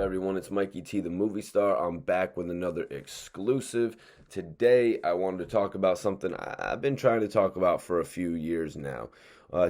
everyone? It's Mikey T, the movie star. I'm back with another exclusive. Today, I wanted to talk about something I've been trying to talk about for a few years now.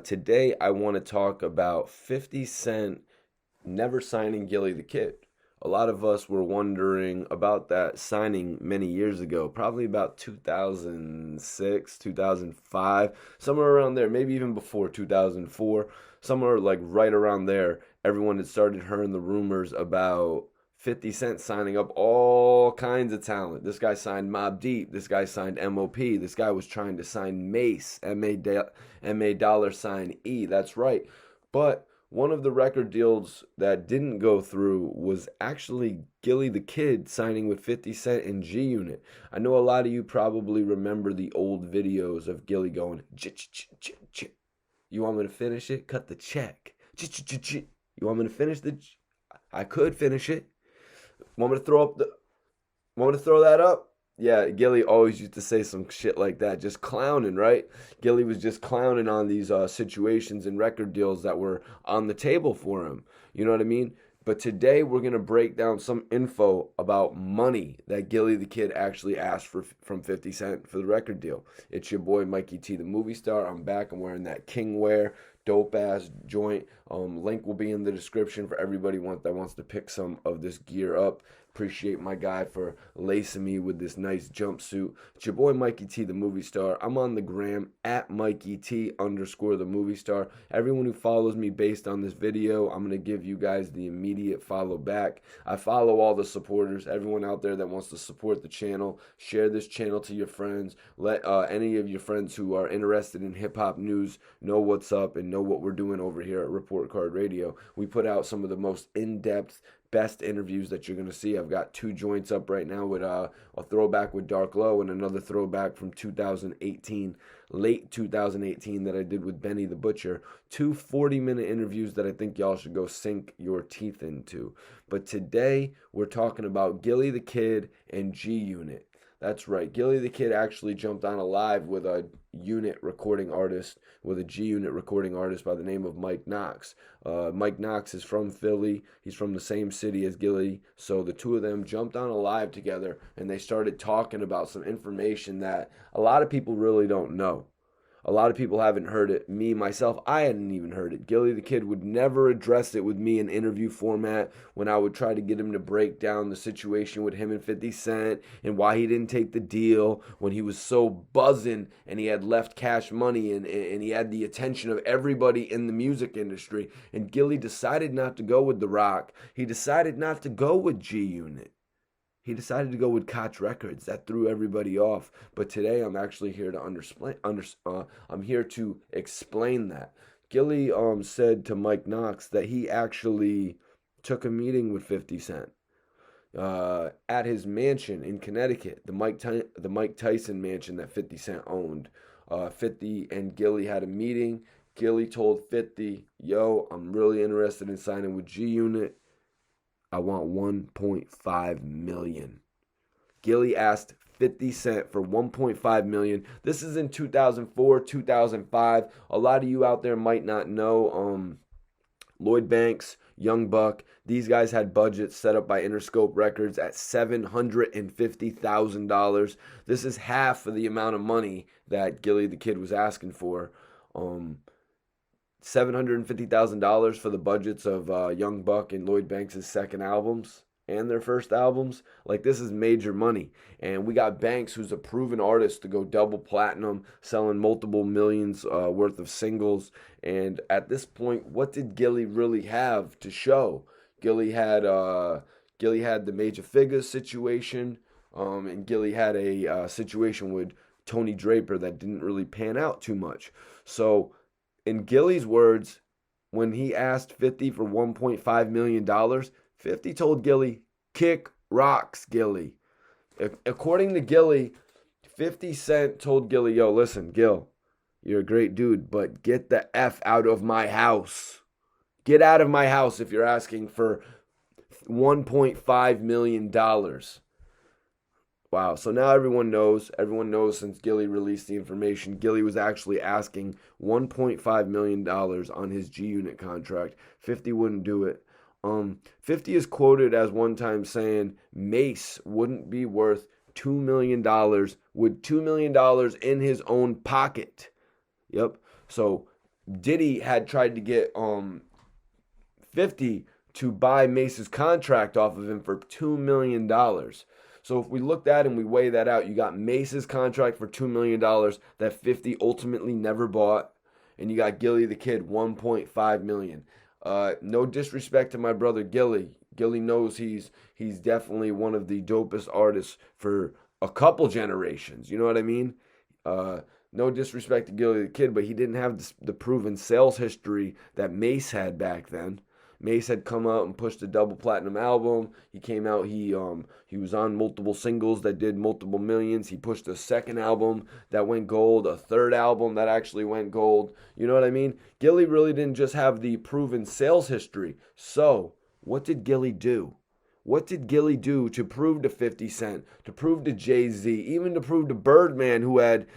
Today, I want to talk about 50 Cent never signing Gillie the Kid. A lot of us were wondering about that signing many years ago, probably about 2006, 2005, somewhere around there, maybe even before 2004, somewhere like right around there. Everyone had started hearing the rumors about 50 Cent signing up all kinds of talent. This guy signed Mobb Deep. This guy signed M.O.P. This guy was trying to sign Mace, M.A. dollar sign E. That's right. But one of the record deals that didn't go through was actually Gillie the Kid signing with 50 Cent and G Unit. I know a lot of you probably remember the old videos of Gillie going, ch-ch-ch-ch-ch. You want me to finish it? Cut the check. Ch-ch-ch-ch. You want me to finish I could finish it. Want me to throw that up? Yeah, Gillie always used to say some shit like that, just clowning, right? Gillie was just clowning on these situations and record deals that were on the table for him. You know what I mean? But today we're going to break down some info about money that Gillie the Kid actually asked from 50 Cent for the record deal. It's your boy Mikey T, the movie star. I'm back. I'm wearing that King wear, dope ass joint. Link will be in the description for everybody that wants to pick some of this gear up. Appreciate my guy for lacing me with this nice jumpsuit. It's your boy Mikey T, the movie star. I'm on the gram at Mikey T _ the movie star. Everyone who follows me based on this video, I'm going to give you guys the immediate follow back. I follow all the supporters, everyone out there that wants to support the channel. Share this channel to your friends. Let any of your friends who are interested in hip-hop news know what's up and know what we're doing over here at Report Card Radio. We put out some of the most in-depth, best interviews that you're going to see. I've got 2 joints up right now with a throwback with Dark Low and another throwback from 2018, late 2018, that I did with Benny the Butcher. 2 40-minute interviews that I think y'all should go sink your teeth into. But today we're talking about Gillie the Kid and G Unit. That's right. Gillie the Kid actually jumped on a live with a G Unit recording artist by the name of Mike Knox. Mike Knox is from Philly. He's from the same city as Gillie. So the two of them jumped on a live together and they started talking about some information that a lot of people really don't know. A lot of people haven't heard it. Me, myself, I hadn't even heard it. Gillie the Kid would never address it with me in interview format when I would try to get him to break down the situation with him and 50 Cent and why he didn't take the deal when he was so buzzing and he had left Cash Money and he had the attention of everybody in the music industry. And Gillie decided not to go with The Rock. He decided not to go with G Unit. He decided to go with Koch Records. That threw everybody off. But today I'm actually here to I'm here to explain that. Gillie said to Mike Knox that he actually took a meeting with 50 Cent at his mansion in Connecticut, the Mike Tyson mansion that 50 Cent owned. 50 and Gillie had a meeting. Gillie told 50, "Yo, I'm really interested in signing with G Unit. I want 1.5 million." Gillie asked 50 Cent for 1.5 million. This is in 2004, 2005. A lot of you out there might not know Lloyd Banks, Young Buck. These guys had budgets set up by Interscope Records at $750,000. This is half of the amount of money that Gillie the Kid was asking for. $750,000 for the budgets of Young Buck and Lloyd Banks' second albums and their first albums. Like, this is major money. And we got Banks, who's a proven artist, to go double platinum, selling multiple millions worth of singles. And at this point, what did Gillie really have to show? Gillie had the Major Figures situation, and Gillie had a situation with Tony Draper that didn't really pan out too much. So in Gillie's words, when he asked 50 for $1.5 million, 50 told Gillie, "Kick rocks, Gillie." According to Gillie, 50 Cent told Gillie, "Yo, listen, Gil, you're a great dude, but get the F out of my house. Get out of my house if you're asking for $1.5 million. Wow, so now everyone knows. Everyone knows since Gillie released the information. Gillie was actually asking $1.5 million on his G Unit contract. 50 wouldn't do it. 50 is quoted as one time saying Mace wouldn't be worth $2 million with $2 million in his own pocket. Yep. So Diddy had tried to get 50 to buy Mace's contract off of him for $2 million. So if we look at and we weigh that out, you got Mace's contract for $2 million that 50 ultimately never bought, and you got Gilly the Kid $1.5 million. No disrespect to my brother Gilly. Gilly knows he's definitely one of the dopest artists for a couple generations. You know what I mean? No disrespect to Gilly the Kid, but he didn't have the proven sales history that Mace had back then. Mace had come out and pushed a double platinum album. He came out, he was on multiple singles that did multiple millions. He pushed a second album that went gold, a third album that actually went gold. You know what I mean? Gilly really didn't just have the proven sales history. So, what did Gilly do? What did Gilly do to prove to 50 Cent, to prove to Jay-Z, even to prove to Birdman, who had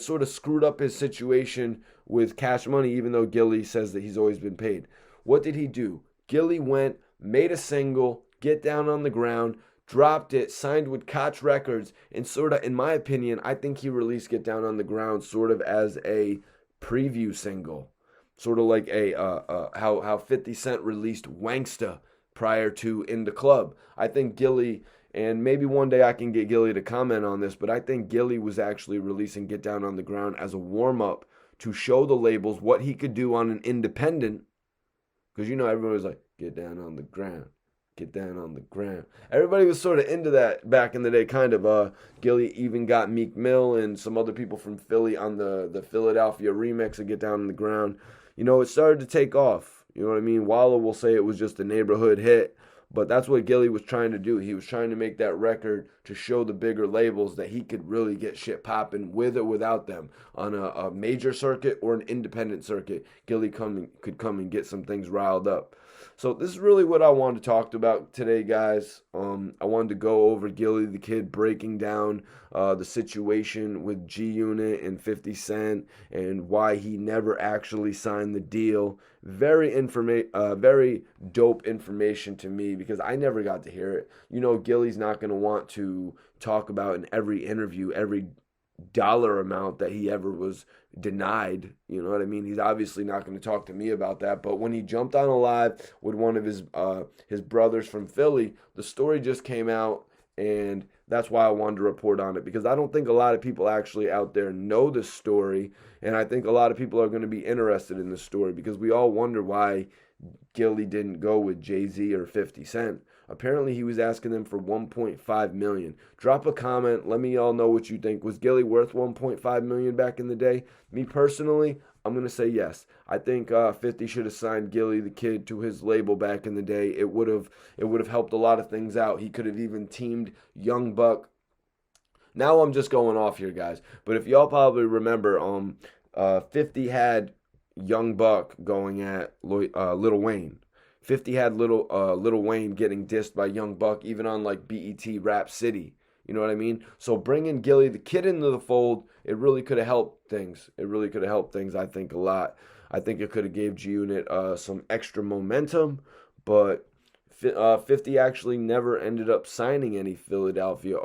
sort of screwed up his situation with Cash Money, even though Gilly says that he's always been paid? What did he do? Gilly went, made a single, Get Down on the Ground, dropped it, signed with Koch Records, and sort of, in my opinion, I think he released Get Down on the Ground sort of as a preview single. Sort of like how 50 Cent released Wangsta prior to In the Club. I think Gilly, and maybe one day I can get Gilly to comment on this, but I think Gilly was actually releasing Get Down on the Ground as a warm-up to show the labels what he could do on an independent. Because, everybody was like, get down on the ground. Get down on the ground. Everybody was sort of into that back in the day, kind of. Gilly even got Meek Mill and some other people from Philly on the Philadelphia remix of Get Down on the Ground. It started to take off. You know what I mean? Wallow will say it was just a neighborhood hit. But that's what Gilly was trying to do. He was trying to make that record to show the bigger labels that he could really get shit popping with or without them on a major circuit or an independent circuit. Gilly could come and get some things riled up. So this is really what I wanted to talk about today, guys. I wanted to go over Gilly the Kid breaking down the situation with G Unit and 50 Cent and why he never actually signed the deal. Very dope information to me because I never got to hear it. Gilly's not going to want to talk about in every interview every dollar amount that he ever was denied. You know what I mean? He's obviously not going to talk to me about that. But when he jumped on a live with one of his brothers from Philly, the story just came out, and that's why I wanted to report on it, because I don't think a lot of people actually out there know this story, and I think a lot of people are going to be interested in this story because we all wonder why Gilly didn't go with Jay-Z or 50 Cent. Apparently, he was asking them for $1.5 million. Drop a comment. Let me all know what you think. Was Gilly worth $1.5 million back in the day? Me personally, I'm going to say yes. I think 50 should have signed Gilly the Kid to his label back in the day. It would have helped a lot of things out. He could have even teamed Young Buck. Now I'm just going off here, guys. But if y'all probably remember, 50 had Young Buck going at Lil Wayne. 50 had Lil Wayne getting dissed by Young Buck, even on like BET Rap City. You know what I mean? So bringing Gilly the Kid into the fold, it really could have helped things. It really could have helped things, I think, a lot. I think it could have gave G-Unit some extra momentum, but 50 actually never ended up signing any Philadelphia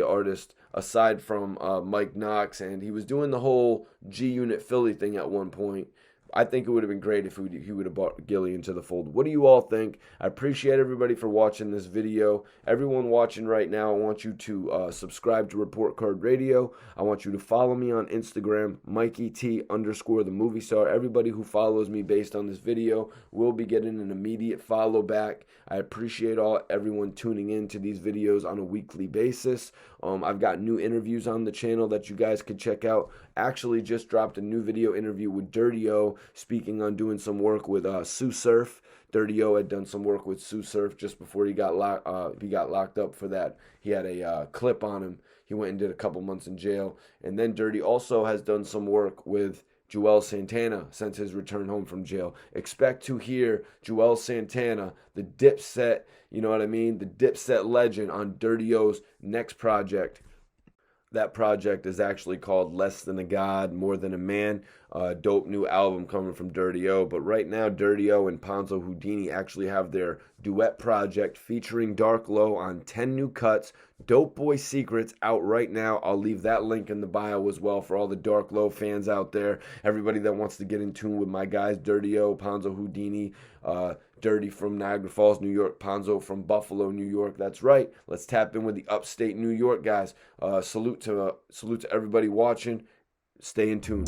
artist aside from Mike Knox, and he was doing the whole G-Unit Philly thing at one point. I think it would have been great if he would have brought Gilly into the fold. What do you all think? I appreciate everybody for watching this video. Everyone watching right now, I want you to subscribe to Report Card Radio. I want you to follow me on Instagram, MikeyT_the movie star. Everybody who follows me based on this video will be getting an immediate follow back. I appreciate everyone tuning in to these videos on a weekly basis. I've got new interviews on the channel that you guys could check out. Actually just dropped a new video interview with Dirty O, speaking on doing some work with Sue Surf. Dirty O had done some work with Sue Surf just before he got locked up for that. He had a clip on him. He went and did a couple months in jail. And then Dirty also has done some work with Joel Santana since his return home from jail. Expect to hear Joel Santana, the Dipset, you know what I mean? The Dipset legend on Dirty O's next project. That project is actually called Less Than a God, More Than a Man. dope new album coming from Dirty O. But right now, Dirty O and Ponzo Houdini actually have their duet project featuring Dark Low on 10 new cuts. Dope Boy Secrets out right now. I'll leave that link in the bio as well for all the Dark Low fans out there. Everybody that wants to get in tune with my guys, Dirty O, Ponzo Houdini, Dirty from Niagara Falls, New York, Ponzo from Buffalo, New York. That's right. Let's tap in with the upstate New York guys. Salute to everybody watching. Stay in tune.